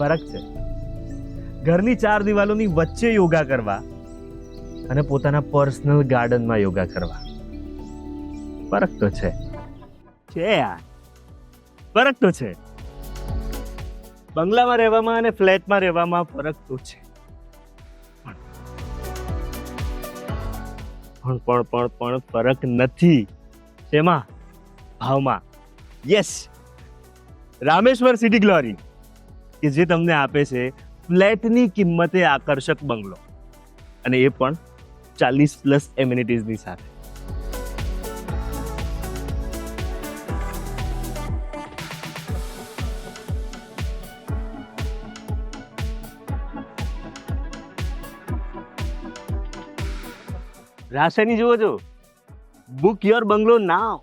ફરક છે. ઘરની 4 દિવાલોની વચ્ચે યોગા કરવા અને પોતાના પર્સનલ ગાર્ડનમાં યોગા કરવા ફરક તો છે યાર, ફરક તો છે. બંગલામાં રહેવામાં અને ફ્લેટમાં રહેવામાં ફરક તો છે, પણ ફરક નથી. શેમાં? ભાવમાં. યસ, રામેશ્વર સિટી ગ્લોરી કે જે તમને આપે છે ફ્લેટની કિંમતે આકર્ષક બંગલો, અને એ પણ 40+ એમિનિટીઝની સાથે. રાશિની જુઓ છો, બુક યોર બંગલો નાવ.